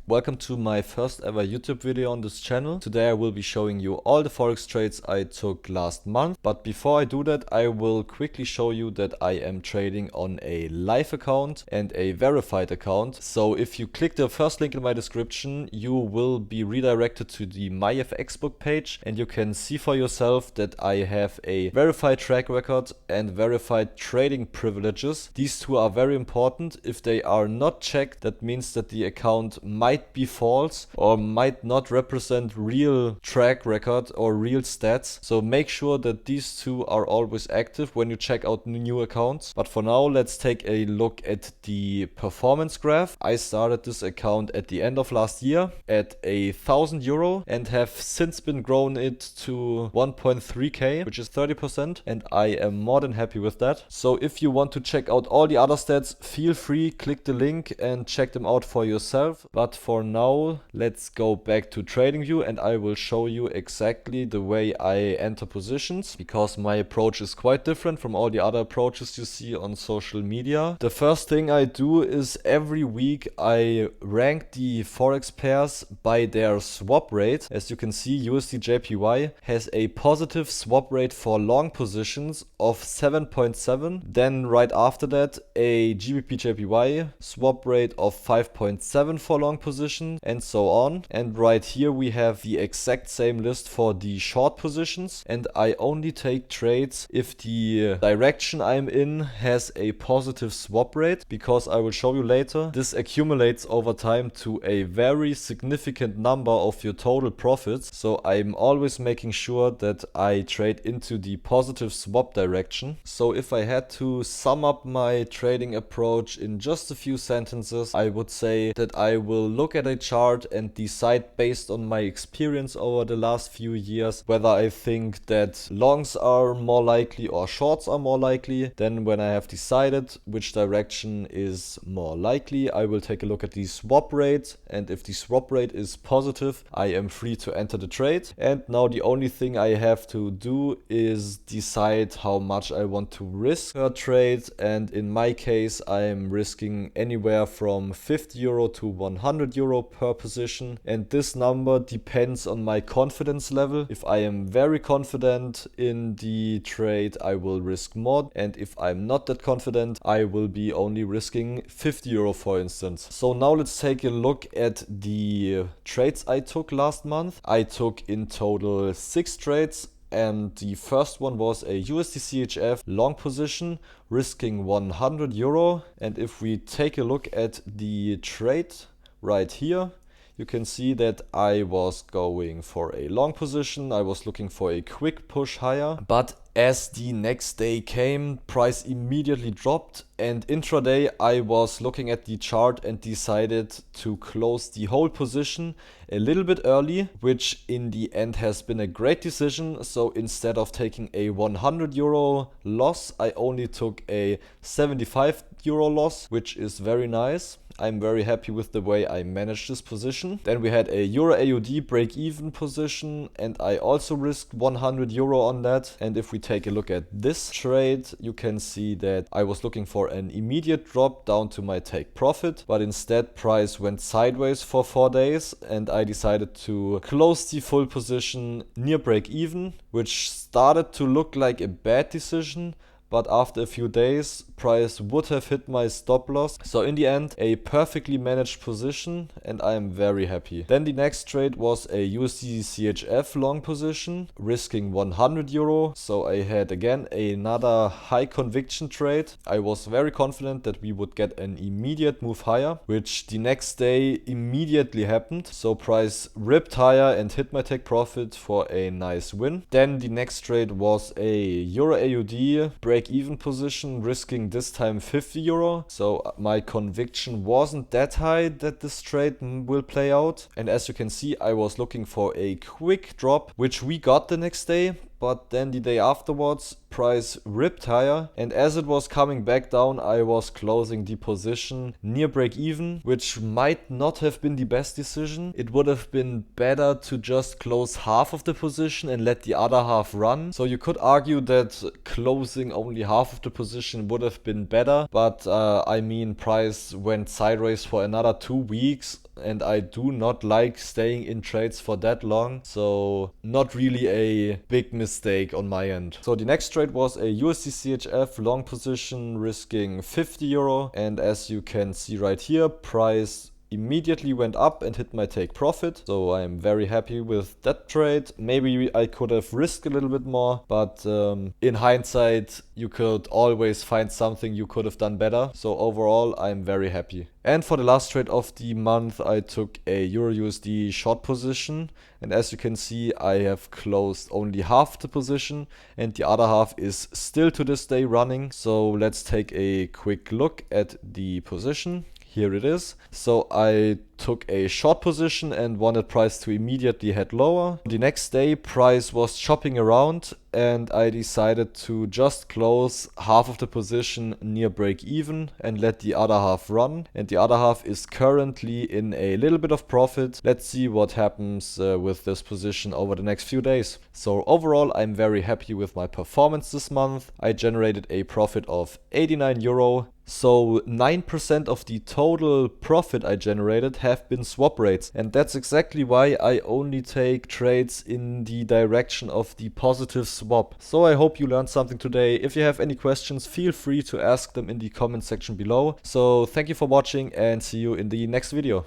Welcome to my first ever YouTube video on this channel. Today I will be showing you all the forex trades I took last month. But before I do that, I will quickly show you that I am trading on a live account and a verified account. So if you click the first link in my description, you will be redirected to the MyFX book page and you can see for yourself that I have a verified track record and verified trading privileges. These two are very important. If they are not checked, that means that the account might be false or might not represent real track record or real stats. So make sure that these two are always active when you check out new accounts. But for now, let's take a look at the performance graph. I started this account at the end of last year at €1,000 and have since been grown it to 1.3k, which is 30%, and I am more than happy with that. So if you want to check out all the other stats, feel free, click the link and check them out for yourself. But for now, let's go back to TradingView and I will show you exactly the way I enter positions, because my approach is quite different from all the other approaches you see on social media. The first thing I do is every week I rank the forex pairs by their swap rate. As you can see, USD/JPY has a positive swap rate for long positions of 7.7. Then right after that, a GBP/JPY swap rate of 5.7 for long positions, and so on. And right here we have the exact same list for the short positions, and I only take trades if the direction I'm in has a positive swap rate, because I will show you later, this accumulates over time to a very significant number of your total profits. So I'm always making sure that I trade into the positive swap direction. So if I had to sum up my trading approach in just a few sentences, I would say that I will look at a chart and decide based on my experience over the last few years whether I think that longs are more likely or shorts are more likely. Then when I have decided which direction is more likely, I will take a look at the swap rate, and if the swap rate is positive, I am free to enter the trade. And now the only thing I have to do is decide how much I want to risk per trade, and in my case I am risking anywhere from €50 to €100 per position, and this number depends on my confidence level. If I am very confident in the trade, I will risk more, and if I'm not that confident, I will be only risking €50 for instance. So now let's take a look at the trades I took last month. I took in total 6 trades. And the first one was a USD/CHF long position, risking €100. And if we take a look at the trade right here, you can see that I was going for a long position. I was looking for a quick push higher, but as the next day came, price immediately dropped, and intraday I was looking at the chart and decided to close the whole position a little bit early, which in the end has been a great decision. So instead of taking a €100 loss, I only took a €75 loss, which is very nice. I'm very happy with the way I managed this position. Then we had a Euro AUD break-even position, and I also risked €100 on that. And if we take a look at this trade, you can see that I was looking for an immediate drop down to my take profit, but instead price went sideways for 4 days, and I decided to close the full position near break-even, which started to look like a bad decision. But after a few days, price would have hit my stop loss. So in the end, a perfectly managed position, and I am very happy. Then the next trade was a USD/CHF long position, risking €100. So I had again another high conviction trade. I was very confident that we would get an immediate move higher, which the next day immediately happened. So price ripped higher and hit my take profit for a nice win. Then the next trade was a Euro AUD break-even position, risking this time €50. So my conviction wasn't that high that this trade will play out. And as you can see, I was looking for a quick drop, which we got the next day. But then the day afterwards, price ripped higher, and as it was coming back down, I was closing the position near break even, which might not have been the best decision. It would have been better to just close half of the position and let the other half run. So you could argue that closing only half of the position would have been better, but I mean, price went sideways for another 2 weeks. and I do not like staying in trades for that long, so not really a big mistake on my end. So the next trade was a USD CHF long position risking 50 euro, and as you can see right here, price immediately went up and hit my take profit. So I'm very happy with that trade. Maybe I could have risked a little bit more, but in hindsight, you could always find something you could have done better. So overall, I'm very happy. And for the last trade of the month, I took a Euro USD short position. And as you can see, I have closed only half the position and the other half is still to this day running. So let's take a quick look at the position. Here it is. So I took a short position and wanted price to immediately head lower. The next day price was shopping around and I decided to just close half of the position near break even and let the other half run. And the other half is currently in a little bit of profit. Let's see what happens with this position over the next few days. So overall, I'm very happy with my performance this month. I generated a profit of 89 euro. So 9% of the total profit I generated have been swap rates, and that's exactly why I only take trades in the direction of the positive swap. So I hope you learned something today. If you have any questions, feel free to ask them in the comment section below. So thank you for watching and see you in the next video.